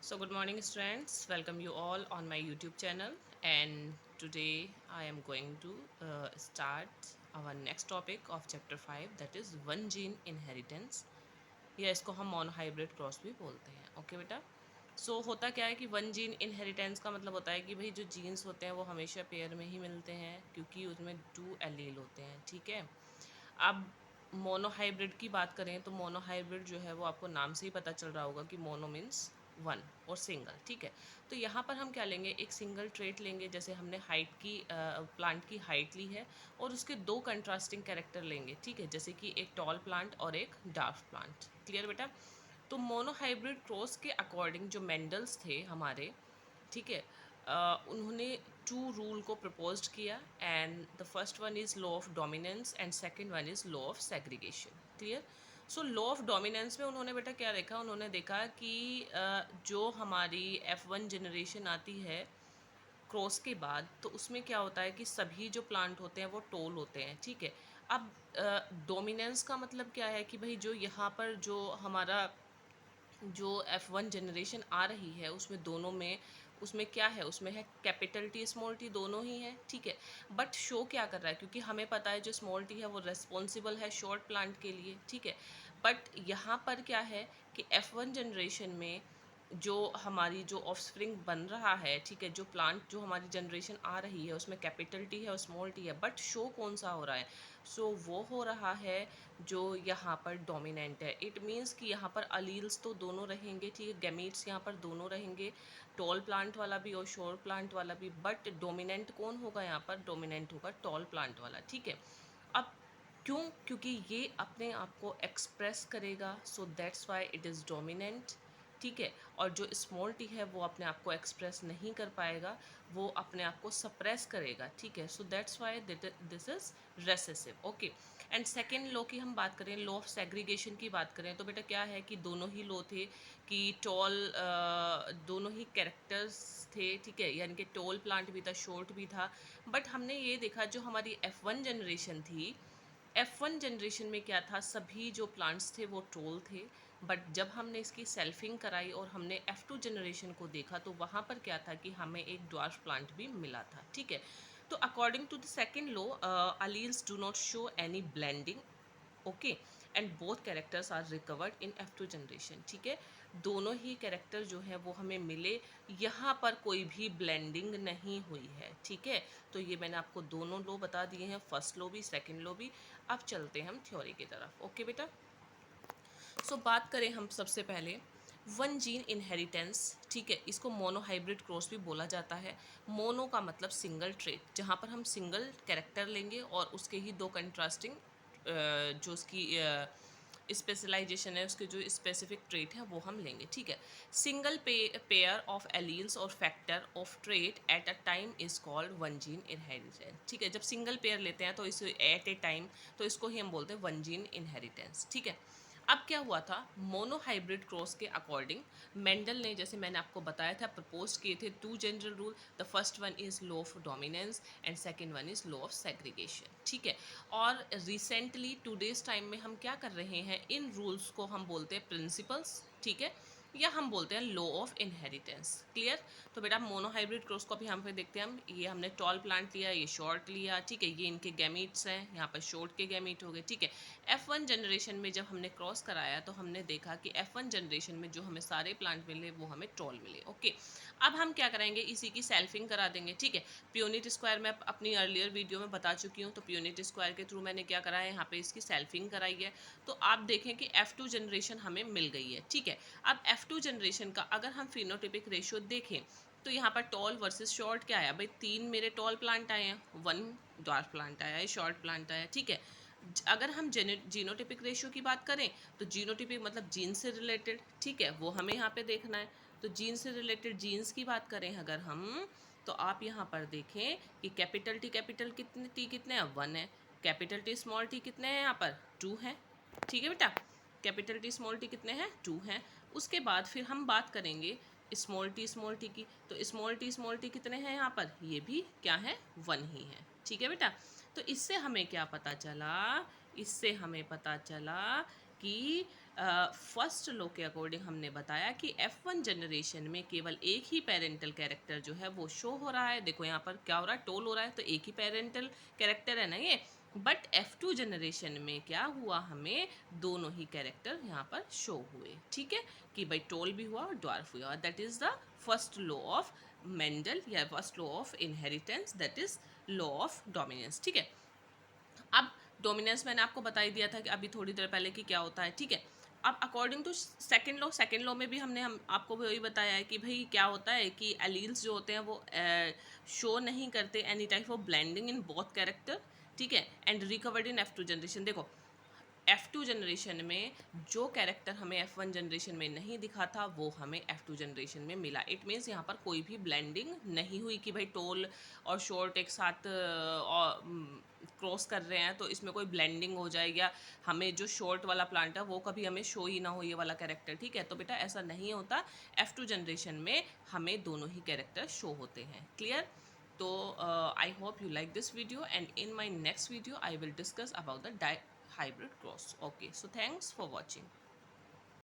So good morning students, welcome you all on my YouTube channel, and today I am going to start our next topic of chapter 5, that is one gene inheritance, या इसको हम monohybrid cross भी बोलते हैं। Okay बेटा, सो होता क्या है कि वन जीन इनहेरिटेंस का मतलब होता है कि भाई जो जीन्स होते हैं वो हमेशा पेयर में ही मिलते हैं क्योंकि उसमें टू एलील होते हैं। ठीक है, अब मोनोहाइब्रिड की बात करें तो मोनोहाइब्रिड जो है वो आपको नाम से ही पता चल रहा होगा कि मोनो मीन्स वन और सिंगल। ठीक है, तो यहाँ पर हम क्या लेंगे, एक सिंगल ट्रेट लेंगे, जैसे हमने हाइट की प्लांट की हाइट ली है और उसके दो कंट्रास्टिंग कैरेक्टर लेंगे। ठीक है, जैसे कि एक टॉल प्लांट और एक डार्क प्लांट। क्लियर बेटा? तो मोनोहाइब्रिड क्रॉस के अकॉर्डिंग जो मेंडल्स थे हमारे, ठीक है, उन्होंने टू रूल को प्रपोज्ड किया, and the first one is law of dominance and second one is law of segregation. Clear? So law of dominance में उन्होंने बेटा क्या देखा, उन्होंने देखा कि जो हमारी F1 जनरेशन आती है क्रॉस के बाद, तो उसमें क्या होता है कि सभी जो प्लांट होते हैं वो टोल होते हैं। ठीक है, अब डोमिनेंस का मतलब क्या है कि भाई जो यहाँ पर जो हमारा जो F1 जनरेशन आ रही है उसमें दोनों में, उसमें क्या है, उसमें है कैपिटल टी स्मॉल टी, दोनों ही है। ठीक है, बट शो क्या कर रहा है, क्योंकि हमें पता है जो स्मॉल टी है वो रेस्पॉन्सिबल है शॉर्ट प्लांट के लिए। ठीक है, बट यहाँ पर क्या है कि F1 जनरेशन में जो हमारी जो ऑफस्प्रिंग बन रहा है, ठीक है, जो प्लांट जो हमारी जनरेशन आ रही है उसमें कैपिटल टी है और स्मॉल टी है, बट शो कौन सा हो रहा है, सो वो हो रहा है जो यहाँ पर डोमिनेंट है। इट मीन्स कि यहाँ पर अलील्स तो दोनों रहेंगे, ठीक है, गैमीट्स यहाँ पर दोनों रहेंगे, टॉल प्लांट वाला भी और शॉर्ट प्लांट वाला भी, बट डोमिनेंट कौन होगा यहाँ पर, डोमिनेंट होगा टॉल प्लांट वाला। ठीक है, अब क्यों, क्योंकि ये अपने आप को एक्सप्रेस करेगा, so that's why it is dominant. ठीक है, और जो स्मॉल टी है वो अपने आप को एक्सप्रेस नहीं कर पाएगा, वो अपने आप को सप्रेस करेगा। ठीक है, so that's why this is recessive. Okay, and second law की हम बात करें, लॉ ऑफ सेग्रीगेशन की बात करें, तो बेटा क्या है कि दोनों ही लॉ थे कि टॉल दोनों ही कैरेक्टर्स थे। ठीक है, यानी कि टॉल प्लांट भी था, शॉर्ट भी था, बट हमने ये देखा जो हमारी F1 जनरेशन थी, F1 जनरेशन में क्या था, सभी जो प्लांट्स थे वो टोल थे, बट जब हमने इसकी सेल्फिंग कराई और हमने F2 जनरेशन को देखा तो वहाँ पर क्या था कि हमें एक ड्वार्फ प्लांट भी मिला था। ठीक है, तो according to the second law, alleles do not show any blending. Okay, and both characters are recovered in F2 generation. ठीक है, दोनों ही कैरेक्टर जो है वो हमें मिले, यहाँ पर कोई भी ब्लेंडिंग नहीं हुई है। ठीक है, तो ये मैंने आपको दोनों लो बता दिए हैं, फर्स्ट लो भी सेकंड लो भी। अब चलते हैं हम थ्योरी की तरफ। ओके बेटा, सो बात करें हम सबसे पहले वन जीन इनहेरिटेंस। ठीक है, इसको मोनोहाइब्रिड क्रॉस भी बोला जाता है। मोनो का मतलब सिंगल ट्रेट, जहाँ पर हम सिंगल कैरेक्टर लेंगे और उसके ही दो कंट्रास्टिंग जो उसकी स्पेशलाइजेशन है, उसके जो स्पेसिफिक ट्रेट है वो हम लेंगे। ठीक है, सिंगल पेयर ऑफ एलील्स और factor of trait at a time is called one gene inheritance. ठीक है, जब सिंगल पेयर लेते हैं तो इस एट ए टाइम, तो इसको ही हम बोलते हैं वन जीन इनहेरिटेंस। ठीक है, अब क्या हुआ था, मोनोहाइब्रिड क्रॉस के अकॉर्डिंग मेंडल ने, जैसे मैंने आपको बताया था, प्रपोज किए थे two general rule. The first one is law of dominance and second one is law of segregation. ठीक है, और रिसेंटली टूडेज टाइम में हम क्या कर रहे हैं, इन रूल्स को हम बोलते हैं प्रिंसिपल्स। ठीक है, या हम बोलते हैं लॉ ऑफ इनहेरिटेंस। क्लियर? तो बेटा मोनोहाइब्रिड क्रॉस को भी हम पे देखते हैं, हम ये हमने टॉल प्लांट लिया, ये शॉर्ट लिया। ठीक है, ये इनके गैमीट्स हैं, यहाँ पर शॉर्ट के गैमीट हो गए। ठीक है, F1 जनरेशन में जब हमने क्रॉस कराया तो हमने देखा कि F1 जनरेशन में जो हमें सारे प्लांट मिले वो हमें टॉल मिले। ओके, अब हम क्या कराएंगे, इसी की सेल्फिंग करा देंगे। ठीक है, प्यूनिट स्क्वायर मैं अपनी अर्लियर वीडियो में बता चुकी हूँ, तो प्यूनिट स्क्वायर के थ्रू मैंने क्या करा है, यहाँ पे इसकी सेल्फिंग कराई है। तो आप देखें कि F2 जनरेशन हमें मिल गई है। ठीक है, अब F2 जनरेशन का अगर हम फिनोटिपिक रेशियो देखें तो यहाँ पर टॉल वर्सेस शॉर्ट क्या आया भाई, तीन मेरे टॉल प्लांट आए हैं, वन ड्वार्फ प्लांट आया है, शॉर्ट प्लांट आया है। ठीक है, अगर हम जीनोटिपिक रेशियो की बात करें तो जीनोटिपिक मतलब जीन से रिलेटेड, ठीक है, वो हमें यहाँ पे देखना है। तो जीन से रिलेटेड जीन्स की बात करें अगर हम, तो आप यहाँ पर देखें कि कैपिटल टी कितने हैं, वन है। कैपिटल टी स्मॉल टी कितने हैं, यहाँ पर टू हैं। ठीक है बेटा, कैपिटल टी स्मॉल टी कितने हैं, टू हैं। उसके बाद फिर हम बात करेंगे स्मॉल टी की, तो स्मॉल टी कितने हैं यहाँ पर, ये भी क्या है, वन ही है। ठीक है बेटा, तो इससे हमें क्या पता चला, इससे हमें पता चला कि फर्स्ट लॉ के अकॉर्डिंग हमने बताया कि F1 जनरेशन में केवल एक ही पेरेंटल कैरेक्टर जो है वो शो हो रहा है। देखो यहाँ पर क्या हो रहा है, टोल हो रहा है, तो एक ही पेरेंटल कैरेक्टर है ना ये। बट F2 जनरेशन में क्या हुआ, हमें दोनों ही कैरेक्टर यहाँ पर शो हुए। ठीक है, कि भाई टोल भी हुआ और ड्वार्फ हुआ। That is the first law of Mendel या first law of inheritance, that is law of dominance. ठीक है, अब डोमिनेंस मैंने आपको बता ही दिया था कि अभी थोड़ी देर पहले कि क्या होता है। ठीक है, अब अकॉर्डिंग टू सेकेंड लॉ में भी हम आपको वही बताया है कि भाई क्या होता है कि एलील्स जो होते हैं वो शो नहीं करते any type of blending in both character. ठीक है, and recovered in F2 generation. देखो F2 जनरेशन में जो कैरेक्टर हमें F1 जनरेशन में नहीं दिखा था वो हमें F2 जनरेशन में मिला। इट मीन्स यहाँ पर कोई भी ब्लेंडिंग नहीं हुई कि भाई टोल और शॉर्ट एक साथ क्रॉस कर रहे हैं तो इसमें कोई ब्लेंडिंग हो जाए, या हमें जो शॉर्ट वाला प्लांट है वो कभी हमें शो ही ना हो ये वाला कैरेक्टर। ठीक है, तो बेटा ऐसा नहीं होता। F2 जनरेशन में हमें दोनों ही कैरेक्टर शो होते हैं। क्लियर? तो I hope you like this video, and in my next video I will discuss about the hybrid cross. Okay, so thanks for watching.